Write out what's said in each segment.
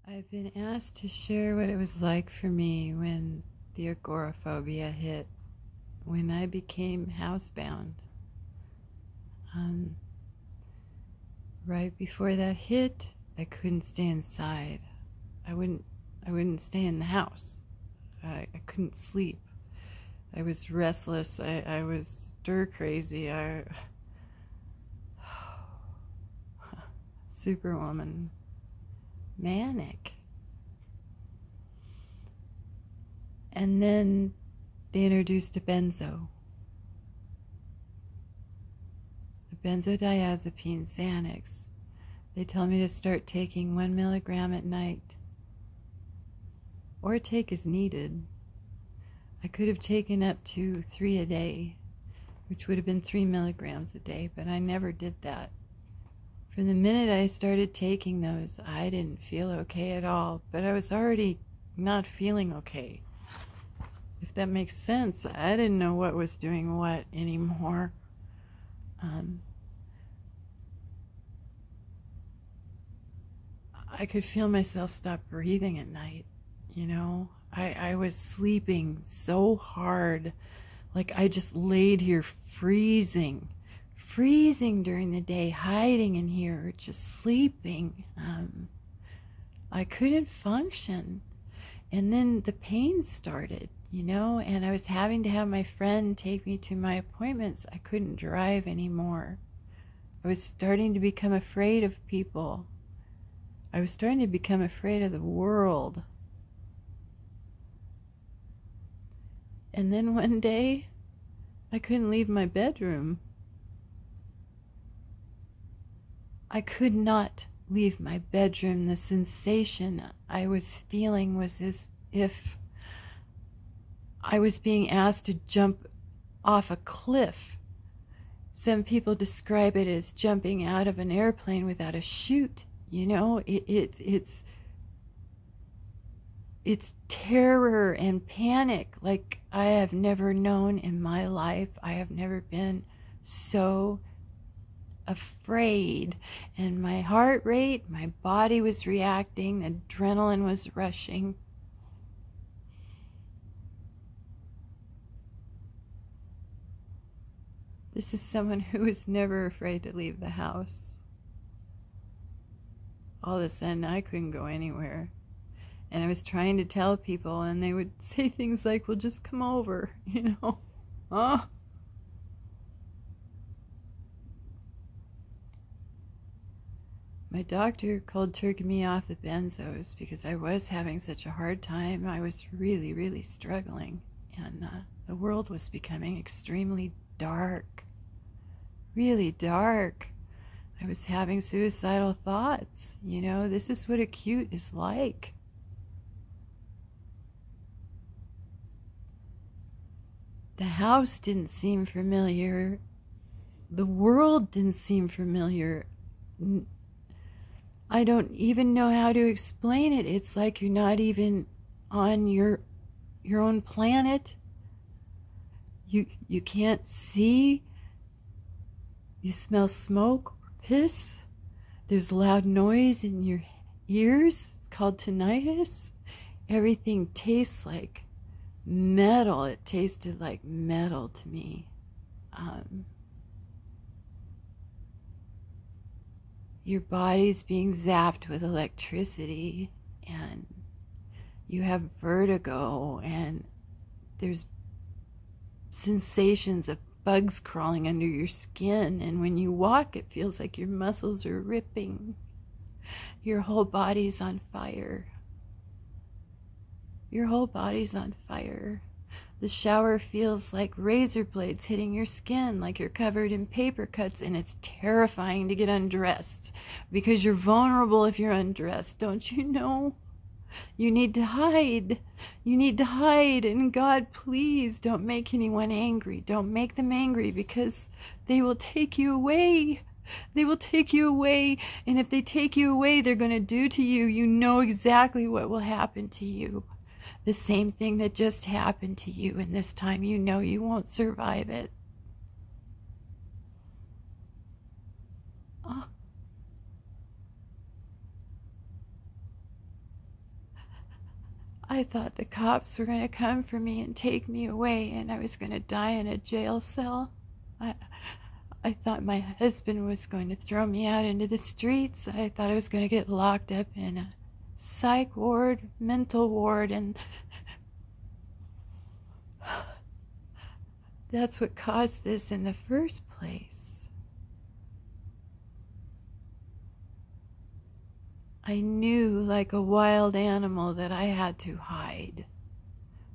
I've been asked to share what it was like for me when the agoraphobia hit, when I became housebound. Um, right before that hit, I couldn't stay inside. I wouldn't. I wouldn't stay in the house. I couldn't sleep. I was restless. I was stir crazy. Superwoman, manic. And then they introduced a benzo. A benzodiazepine Xanax. They tell me to start taking 1 milligram at night, or take as needed. I could have taken up to 3 a day, which would have been 3 milligrams a day, but I never did that. From the minute I started taking those, I didn't feel okay at all, but I was already not feeling okay. If that makes sense, I didn't know what was doing what anymore. I could feel myself stop breathing at night, you know? I was sleeping so hard. Like I just laid here freezing during the day, hiding in here, just sleeping. I couldn't function. And then the pain started, you know, and I was having to have my friend take me to my appointments. I couldn't drive anymore. I was starting to become afraid of people. I was starting to become afraid of the world. And then one day, I couldn't leave my bedroom. I could not leave my bedroom. The sensation I was feeling was as if I was being asked to jump off a cliff. Some people describe it as jumping out of an airplane without a chute. You know, it's terror and panic like I have never known in my life. I have never been so afraid. And my heart rate, my body was reacting, adrenaline was rushing. This is someone who was never afraid to leave the house. All of a sudden, I couldn't go anywhere. And I was trying to tell people, and they would say things like, well, just come over, you know. Oh. My doctor cold turkeyed me off the benzos because I was having such a hard time. I was really, really struggling. And the world was becoming extremely dark. Really dark. I was having suicidal thoughts. You know, this is what acute is like. The house didn't seem familiar. The world didn't seem familiar. I don't even know how to explain it. It's like you're not even on your own planet. You can't see. You smell smoke or piss. There's loud noise in your ears. It's called tinnitus. Everything tastes like metal. It tasted like metal to me. Your body's being zapped with electricity, and you have vertigo, and there's sensations of bugs crawling under your skin, and when you walk it feels like your muscles are ripping. Your whole body's on fire. Your whole body's on fire. The shower feels like razor blades hitting your skin, like you're covered in paper cuts, and it's terrifying to get undressed because you're vulnerable if you're undressed. Don't you know? You need to hide. You need to hide. And God, please don't make anyone angry. Don't make them angry because they will take you away. They will take you away. And if they take you away, they're going to do to you. You know exactly what will happen to you. The same thing that just happened to you. And this time you know you won't survive it. Oh. I thought the cops were going to come for me and take me away, and I was going to die in a jail cell. I thought my husband was going to throw me out into the streets. I thought I was going to get locked up in a psych ward, mental ward, and that's what caused this in the first place. I knew like a wild animal that I had to hide,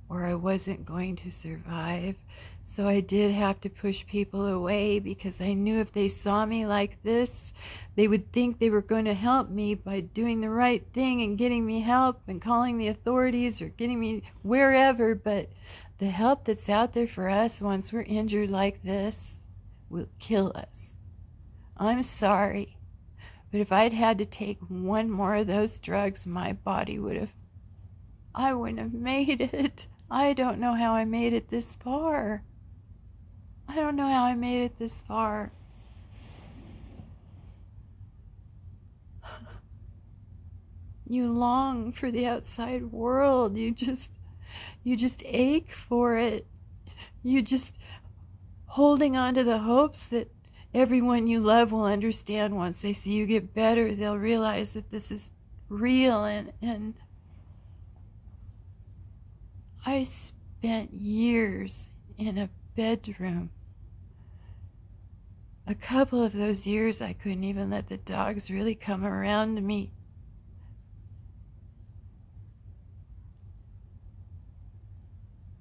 or I wasn't going to survive. So I did have to push people away because I knew if they saw me like this, they would think they were going to help me by doing the right thing and getting me help and calling the authorities or getting me wherever. But the help that's out there for us once we're injured like this will kill us. I'm sorry, but if I'd had to take one more of those drugs, my body I wouldn't have made it. I don't know how I made it this far. I don't know how I made it this far. You long for the outside world. You just ache for it. You just holding on to the hopes that everyone you love will understand. Once they see you get better, they'll realize that this is real. And I spent years in a bedroom. A couple of those years, I couldn't even let the dogs really come around me.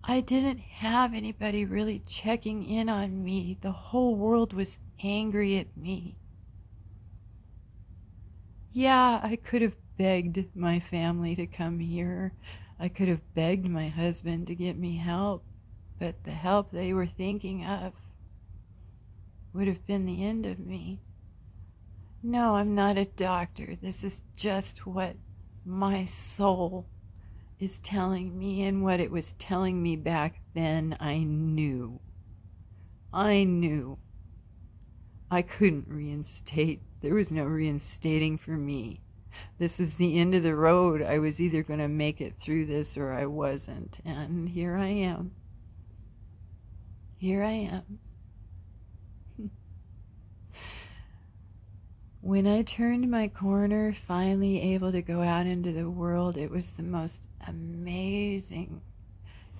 I didn't have anybody really checking in on me. The whole world was angry at me. Yeah, I could have begged my family to come here. I could have begged my husband to get me help, but the help they were thinking of would have been the end of me. No, I'm not a doctor. This is just what my soul is telling me, and what it was telling me back then. I knew I couldn't reinstate. There was no reinstating for me. This was the end of the road. I was either going to make it through this or I wasn't. And here I am. Here I am. When I turned my corner, finally able to go out into the world, it was the most amazing.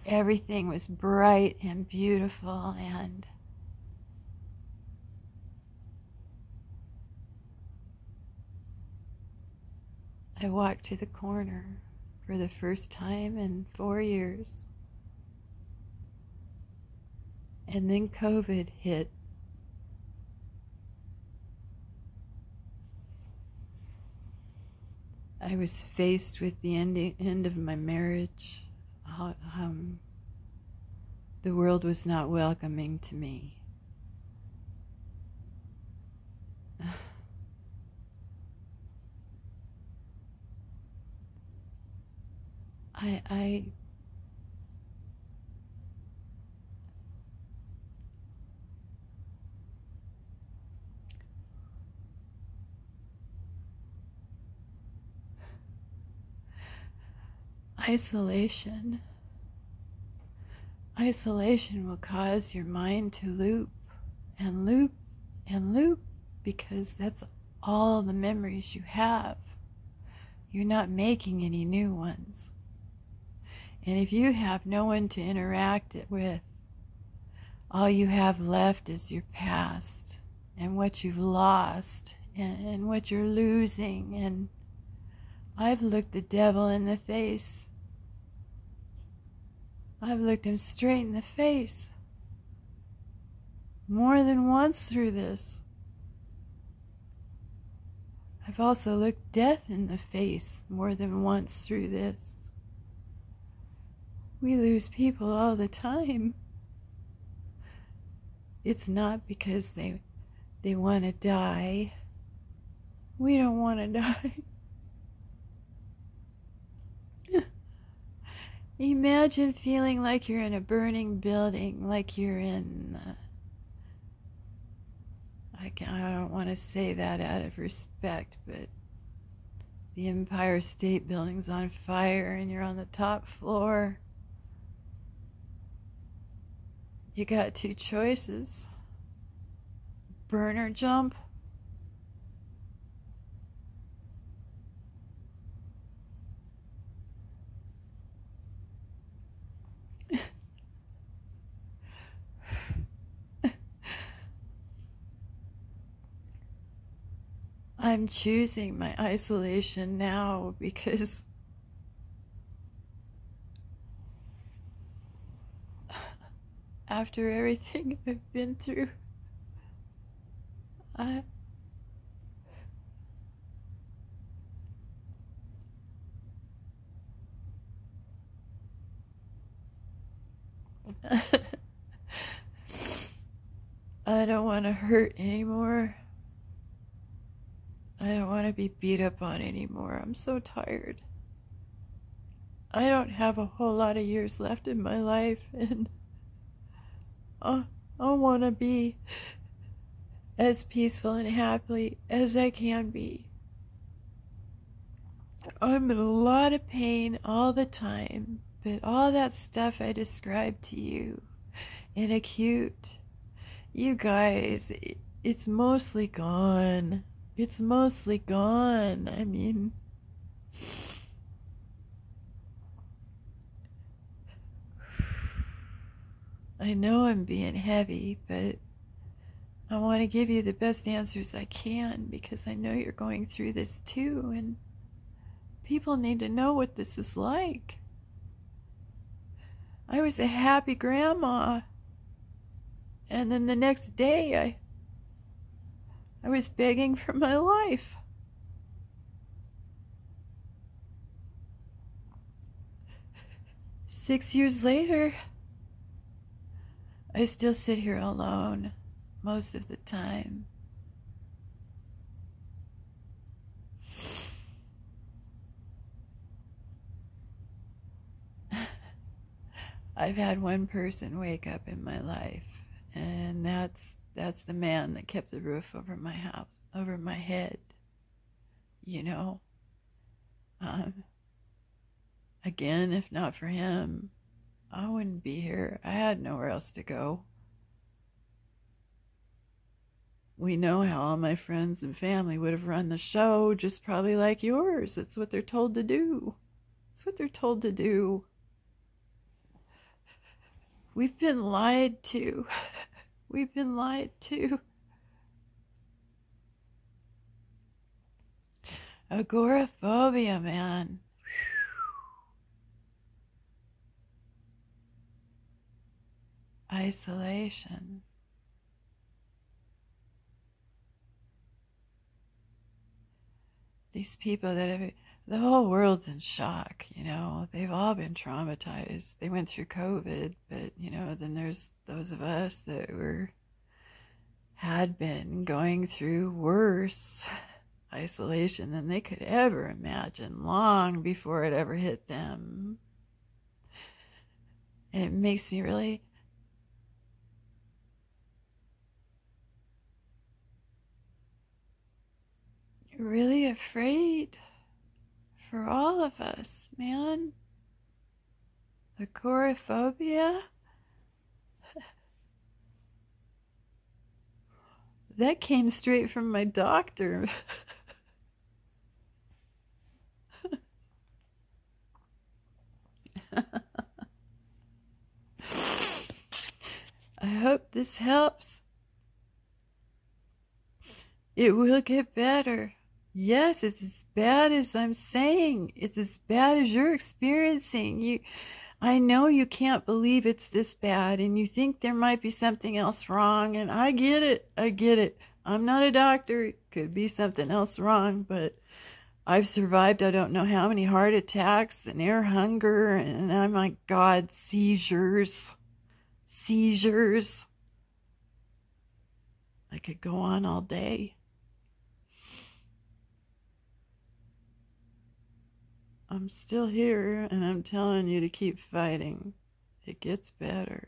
Everything was bright and beautiful, and I walked to the corner for the first time in 4 years. And then COVID hit. I was faced with the end of my marriage. The world was not welcoming to me. Isolation will cause your mind to loop and loop and loop, because that's all the memories you have. You're not making any new ones. And if you have no one to interact with, all you have left is your past and what you've lost and what you're losing. And I've looked the devil in the face. I've looked him straight in the face more than once through this. I've also looked death in the face more than once through this. We lose people all the time. It's not because they want to die. We don't want to die. Imagine feeling like you're in a burning building, like you're in... I don't want to say that out of respect, but The Empire State Building's on fire and you're on the top floor. You got two choices. Burn or jump. I'm choosing my isolation now because after everything I've been through, I I don't want to hurt anymore. I don't want to be beat up on anymore. I'm so tired. I don't have a whole lot of years left in my life, and I want to be as peaceful and happy as I can be. I'm in a lot of pain all the time, but all that stuff I described to you in acute, you guys, it's mostly gone. It's mostly gone. I mean, I know I'm being heavy, but I want to give you the best answers I can because I know you're going through this too, and people need to know what this is like. I was a happy grandma, and then the next day I was begging for my life. Six years later, I still sit here alone most of the time. I've had one person wake up in my life, and that's the man that kept the roof over my house, over my head. You know, again, if not for him, I wouldn't be here. I had nowhere else to go. We know how all my friends and family would have run the show, just probably like yours. It's what they're told to do. It's what they're told to do. We've been lied to. We've been lied to. Agoraphobia, man. Isolation. These people that have, the whole world's in shock, you know. They've all been traumatized. They went through COVID, but, you know, then there's those of us that had been going through worse isolation than they could ever imagine long before it ever hit them. And it makes me really afraid for all of us, man. Agoraphobia? That came straight from my doctor. I hope this helps. It will get better. Yes, it's as bad as I'm saying. It's as bad as you're experiencing. I know you can't believe it's this bad, and you think there might be something else wrong, and I get it. I get it. I'm not a doctor. It could be something else wrong, but I've survived I don't know how many heart attacks and air hunger, and oh my God, seizures. Seizures. I could go on all day. I'm still here, and I'm telling you to keep fighting. It gets better.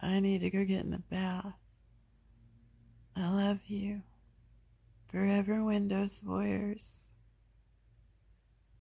I need to go get in the bath. I love you. Forever Windows Voyeurs.